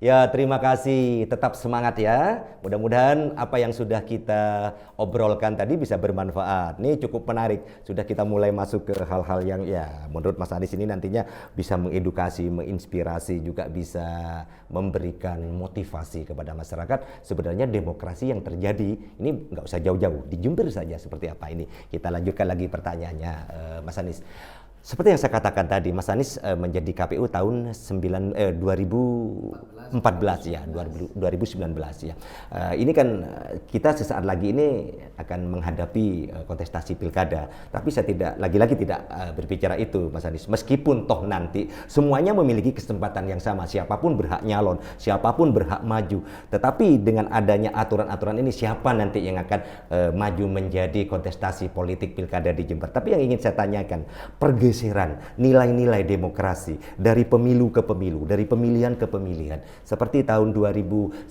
Ya, terima kasih. Tetap semangat ya. Mudah-mudahan apa yang sudah kita obrolkan tadi bisa bermanfaat. Ini cukup menarik. Sudah kita mulai masuk ke hal-hal yang ya menurut Mas Anies ini nantinya bisa mengedukasi, menginspirasi, juga bisa memberikan motivasi kepada masyarakat. Sebenarnya demokrasi yang terjadi ini nggak usah jauh-jauh, di Jember saja seperti apa ini. Kita lanjutkan lagi pertanyaannya, Mas Anies. Seperti yang saya katakan tadi, Mas Anies menjadi KPU tahun 2014 ya, 2019 ya. Ini kan kita sesaat lagi ini akan menghadapi kontestasi pilkada. Tapi saya lagi-lagi tidak berbicara itu, Mas Anies. Meskipun toh nanti semuanya memiliki kesempatan yang sama, siapapun berhak nyalon, siapapun berhak maju. Tetapi dengan adanya aturan-aturan ini, siapa nanti yang akan maju menjadi kontestasi politik pilkada di Jember. Tapi yang ingin saya tanyakan, pergeseran nilai-nilai demokrasi dari pemilu ke pemilu, dari pemilihan ke pemilihan. Seperti tahun 2019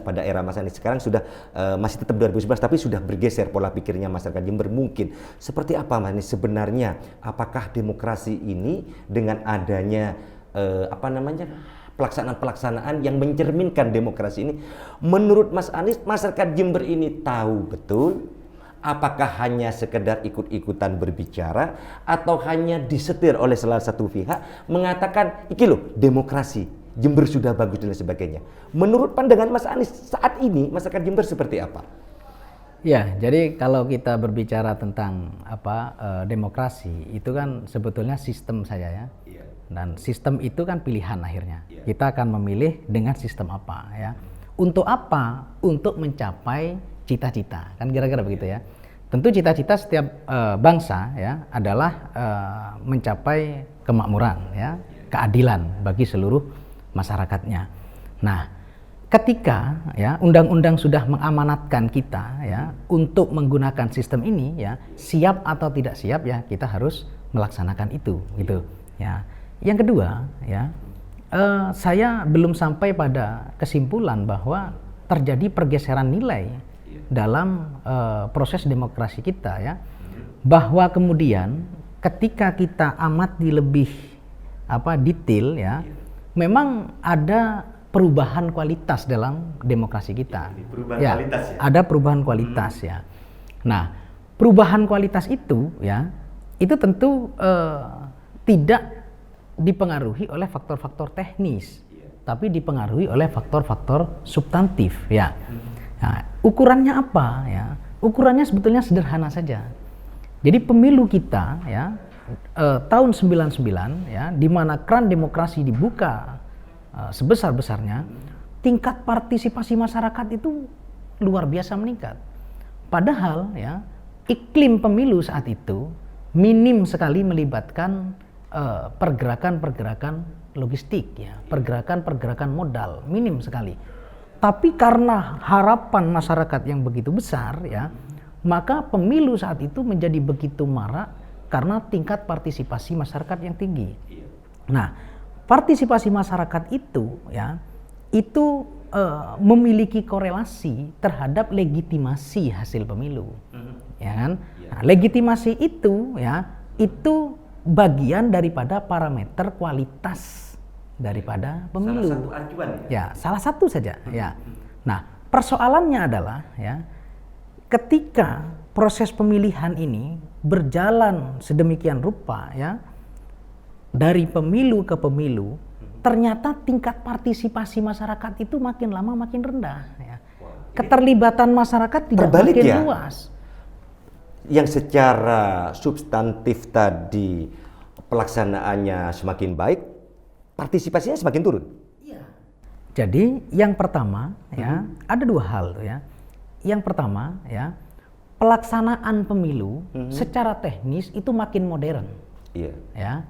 pada era Mas Anies, sekarang sudah masih tetap 2011 tapi sudah bergeser pola pikirnya masyarakat Jember mungkin. Seperti apa Mas Anies sebenarnya? Apakah demokrasi ini dengan adanya pelaksanaan-pelaksanaan yang mencerminkan demokrasi ini, menurut Mas Anies masyarakat Jember ini tahu betul? Apakah hanya sekedar ikut-ikutan berbicara atau hanya disetir oleh salah satu pihak mengatakan iki loh demokrasi Jember sudah bagus dan sebagainya. Menurut pandangan Mas Anies saat ini masyarakat Jember seperti apa? Ya, jadi kalau kita berbicara tentang demokrasi itu kan sebetulnya sistem saja ya. Dan sistem itu kan pilihan akhirnya. Kita akan memilih dengan sistem apa ya. Untuk apa? Untuk mencapai cita-cita, kan kira-kira begitu ya. Tentu cita-cita setiap bangsa ya adalah mencapai kemakmuran ya, keadilan bagi seluruh masyarakatnya. Nah, ketika ya undang-undang sudah mengamanatkan kita ya untuk menggunakan sistem ini ya, siap atau tidak siap ya kita harus melaksanakan itu gitu ya. Yang kedua ya, saya belum sampai pada kesimpulan bahwa terjadi pergeseran nilai dalam proses demokrasi kita ya, bahwa kemudian ketika kita amati lebih detail ya, memang ada perubahan kualitas dalam demokrasi kita. Ada perubahan kualitas ya. Nah, perubahan kualitas itu ya, itu tentu tidak dipengaruhi oleh faktor-faktor teknis, tapi dipengaruhi oleh faktor-faktor substantif ya. Nah, ukurannya apa ya? Ukurannya sebetulnya sederhana saja. Jadi pemilu kita ya tahun 99 ya, di mana keran demokrasi dibuka sebesar-besarnya, tingkat partisipasi masyarakat itu luar biasa meningkat. Padahal ya iklim pemilu saat itu minim sekali melibatkan pergerakan-pergerakan logistik ya, pergerakan-pergerakan modal minim sekali. Tapi karena harapan masyarakat yang begitu besar ya, maka pemilu saat itu menjadi begitu marak karena tingkat partisipasi masyarakat yang tinggi. Nah, partisipasi masyarakat itu ya, itu memiliki korelasi terhadap legitimasi hasil pemilu. Ya kan? Nah, legitimasi itu ya, itu bagian daripada parameter kualitas daripada pemilu. Salah satu acuan ya? Salah satu saja ya. Nah, persoalannya adalah ya, ketika proses pemilihan ini berjalan sedemikian rupa ya, dari pemilu ke pemilu, ternyata tingkat partisipasi masyarakat itu makin lama makin rendah ya. Keterlibatan masyarakat tidak makin luas. Yang secara substantif tadi pelaksanaannya semakin baik, partisipasinya semakin turun. Iya. Jadi yang pertama ya, ada dua hal tuh ya. Yang pertama ya, pelaksanaan pemilu secara teknis itu makin modern. Iya. Ya.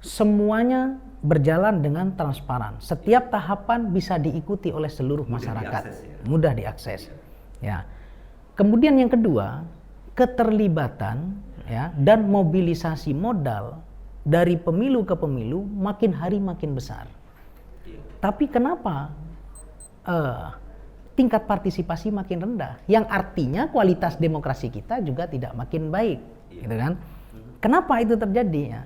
Semuanya berjalan dengan transparan. Setiap tahapan bisa diikuti oleh seluruh masyarakat. Mudah diakses. Ya. Kemudian yang kedua, keterlibatan ya dan mobilisasi modal dari pemilu ke pemilu makin hari makin besar. Tapi kenapa tingkat partisipasi makin rendah? Yang artinya kualitas demokrasi kita juga tidak makin baik, gitu kan? Kenapa itu terjadi ya?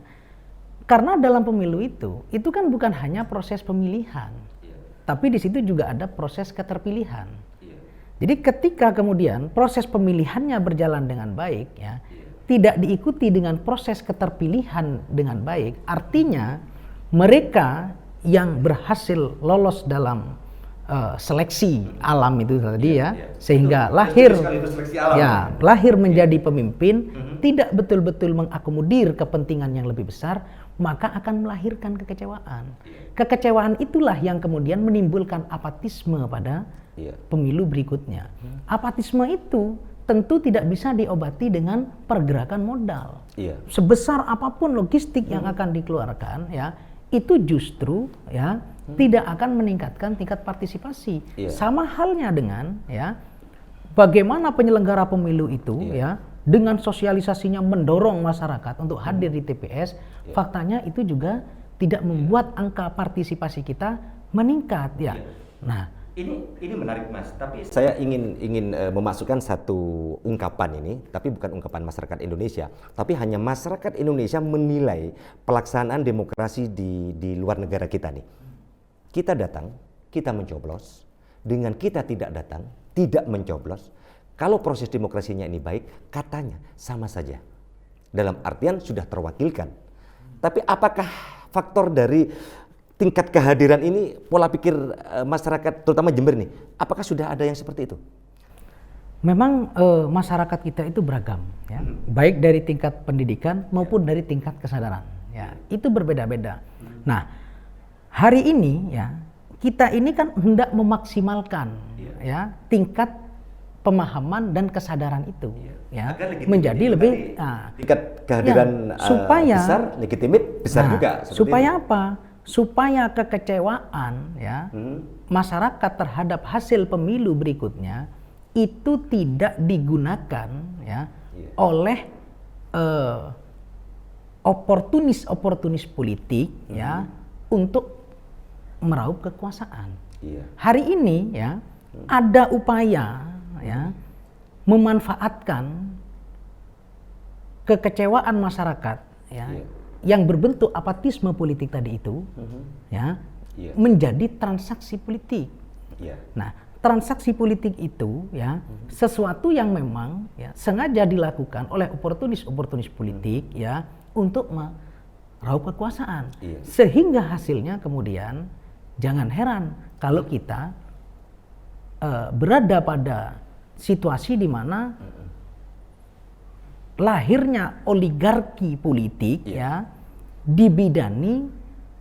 Karena dalam pemilu itu kan bukan hanya proses pemilihan, tapi di situ juga ada proses keterpilihan. Jadi ketika kemudian proses pemilihannya berjalan dengan baik, ya, tidak diikuti dengan proses keterpilihan dengan baik, artinya mereka yang berhasil lolos dalam seleksi alam itu tadi sehingga lahir menjadi pemimpin, tidak betul-betul mengakomodir kepentingan yang lebih besar, maka akan melahirkan kekecewaan. Kekecewaan itulah yang kemudian menimbulkan apatisme pada pemilu berikutnya. Apatisme itu tentu tidak bisa diobati dengan pergerakan modal. Sebesar apapun logistik yang akan dikeluarkan, ya, itu justru ya tidak akan meningkatkan tingkat partisipasi. Sama halnya dengan ya bagaimana penyelenggara pemilu itu ya dengan sosialisasinya mendorong masyarakat untuk hadir di TPS, faktanya itu juga tidak membuat angka partisipasi kita meningkat ya. Nah, ini menarik Mas, tapi saya ingin memasukkan satu ungkapan ini, tapi bukan ungkapan masyarakat Indonesia, tapi hanya masyarakat Indonesia menilai pelaksanaan demokrasi di luar negara kita nih. Kita datang, kita mencoblos, dengan kita tidak datang, tidak mencoblos, kalau proses demokrasinya ini baik, katanya sama saja. Dalam artian sudah terwakilkan. Tapi apakah faktor dari tingkat kehadiran ini, pola pikir masyarakat, terutama Jember nih, apakah sudah ada yang seperti itu? Memang masyarakat kita itu beragam, ya, baik dari tingkat pendidikan maupun dari tingkat kesadaran, ya, itu berbeda-beda. Nah, hari ini, ya, kita ini kan hendak memaksimalkan, ya, tingkat pemahaman dan kesadaran itu, ya, menjadi lebih tingkat kehadiran supaya besar, legitimit besar juga. Supaya apa? Supaya kekecewaan ya masyarakat terhadap hasil pemilu berikutnya itu tidak digunakan ya oleh oportunis politik ya untuk meraup kekuasaan. Hari ini ya ada upaya ya memanfaatkan kekecewaan masyarakat ya yang berbentuk apatisme politik tadi itu ya menjadi transaksi politik. Nah, transaksi politik itu ya sesuatu yang memang ya sengaja dilakukan oleh oportunis politik ya untuk meraup kekuasaan. Sehingga hasilnya kemudian jangan heran kalau kita berada pada situasi di mana lahirnya oligarki politik ya dibidani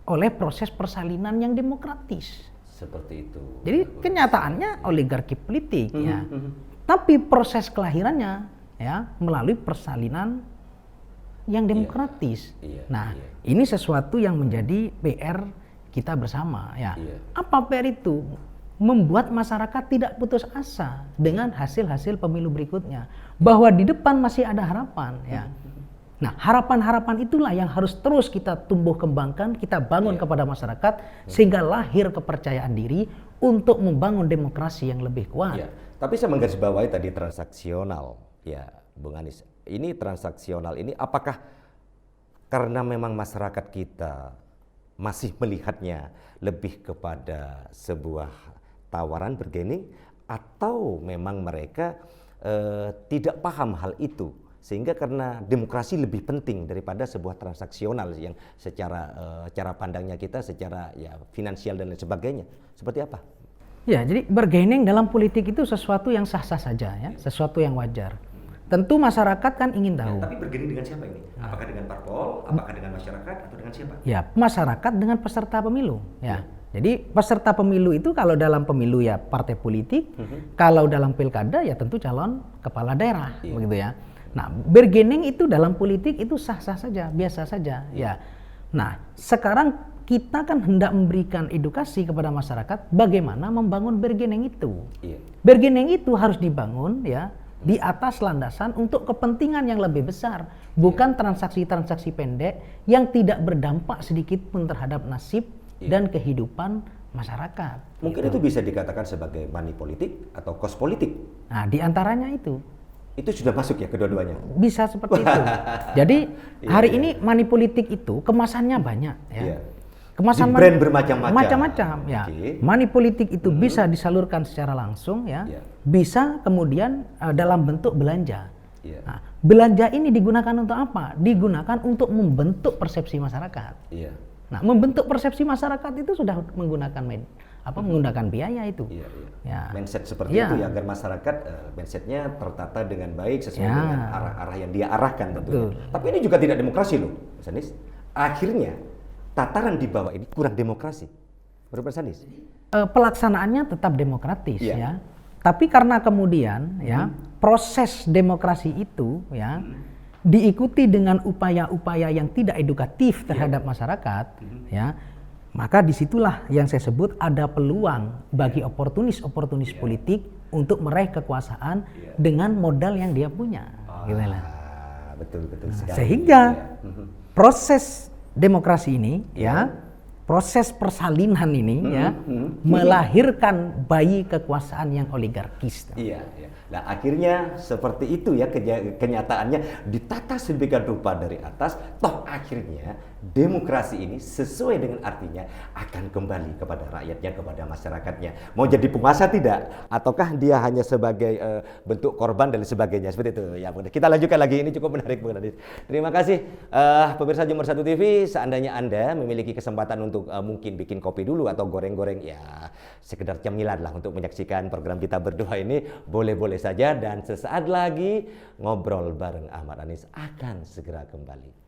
oleh proses persalinan yang demokratis. Seperti itu. Jadi kenyataannya oligarki politik ya. Tapi proses kelahirannya ya melalui persalinan yang demokratis. Nah, ini sesuatu yang menjadi PR kita bersama ya. Apa PR itu? Membuat masyarakat tidak putus asa dengan hasil-hasil pemilu berikutnya, bahwa di depan masih ada harapan ya. Nah, harapan-harapan itulah yang harus terus kita tumbuh kembangkan, kita bangun kepada masyarakat sehingga lahir kepercayaan diri untuk membangun demokrasi yang lebih kuat. Tapi saya menggarisbawahi tadi transaksional ya, Bung Anies. Ini transaksional ini apakah karena memang masyarakat kita masih melihatnya lebih kepada sebuah tawaran bergening, atau memang mereka tidak paham hal itu sehingga karena demokrasi lebih penting daripada sebuah transaksional yang secara cara pandangnya kita secara ya finansial dan lain sebagainya, seperti apa? Ya, jadi bergening dalam politik itu sesuatu yang sah-sah saja ya, sesuatu yang wajar. Tentu masyarakat kan ingin tahu. Tapi bergening dengan siapa ini? Apakah dengan parpol, apakah dengan masyarakat, atau dengan siapa? Ya, masyarakat dengan peserta pemilu ya. Jadi peserta pemilu itu kalau dalam pemilu ya partai politik, kalau dalam pilkada ya tentu calon kepala daerah, begitu ya. Nah, bergening itu dalam politik itu sah-sah saja, biasa saja ya. Nah, sekarang kita kan hendak memberikan edukasi kepada masyarakat bagaimana membangun bergening itu. Bergening itu harus dibangun ya di atas landasan untuk kepentingan yang lebih besar, bukan transaksi-transaksi pendek yang tidak berdampak sedikit pun terhadap nasib dan kehidupan masyarakat. Mungkin itu bisa dikatakan sebagai money politik atau cost politik. Nah, di antaranya itu. Itu sudah masuk ya kedua-duanya? Bisa seperti itu. Jadi hari ini money politik itu kemasannya banyak ya. Kemasan Di brand bermacam-macam. Macam-macam ya. Oke. Money politik itu bisa disalurkan secara langsung ya. Bisa kemudian dalam bentuk belanja. Nah, belanja ini digunakan untuk apa? Digunakan untuk membentuk persepsi masyarakat. Nah, membentuk persepsi masyarakat itu sudah menggunakan menggunakan biaya itu. Ya. Mindset seperti itu ya, agar masyarakat mindsetnya tertata dengan baik sesuai dengan arah-arah yang dia arahkan tentunya. Tapi ini juga tidak demokrasi loh, Mas Anies. Akhirnya tataran di bawah ini kurang demokrasi, menurut Mas Anies? Pelaksanaannya tetap demokratis ya. Tapi karena kemudian ya proses demokrasi itu ya diikuti dengan upaya-upaya yang tidak edukatif terhadap masyarakat ya, maka disitulah yang saya sebut ada peluang bagi oportunis politik untuk meraih kekuasaan dengan modal yang dia punya. Gitu lah. Betul sekali. Sehingga proses demokrasi ini ya, proses persalinan ini ya melahirkan bayi kekuasaan yang oligarkis. Iya. Nah, akhirnya seperti itu ya kenyataannya ditata sedemikian rupa dari atas, toh akhirnya demokrasi ini sesuai dengan artinya akan kembali kepada rakyatnya, kepada masyarakatnya. Mau jadi penguasa tidak? Ataukah dia hanya sebagai bentuk korban dan sebagainya, seperti itu. Ya, kita lanjutkan lagi, ini cukup menarik Bung Anies. Terima kasih pemirsa Jember 1 TV. Seandainya Anda memiliki kesempatan untuk mungkin bikin kopi dulu atau goreng-goreng, ya sekedar cemilan lah untuk menyaksikan program kita berdua ini, boleh-boleh saja. Dan sesaat lagi ngobrol bareng Ahmad Anies akan segera kembali.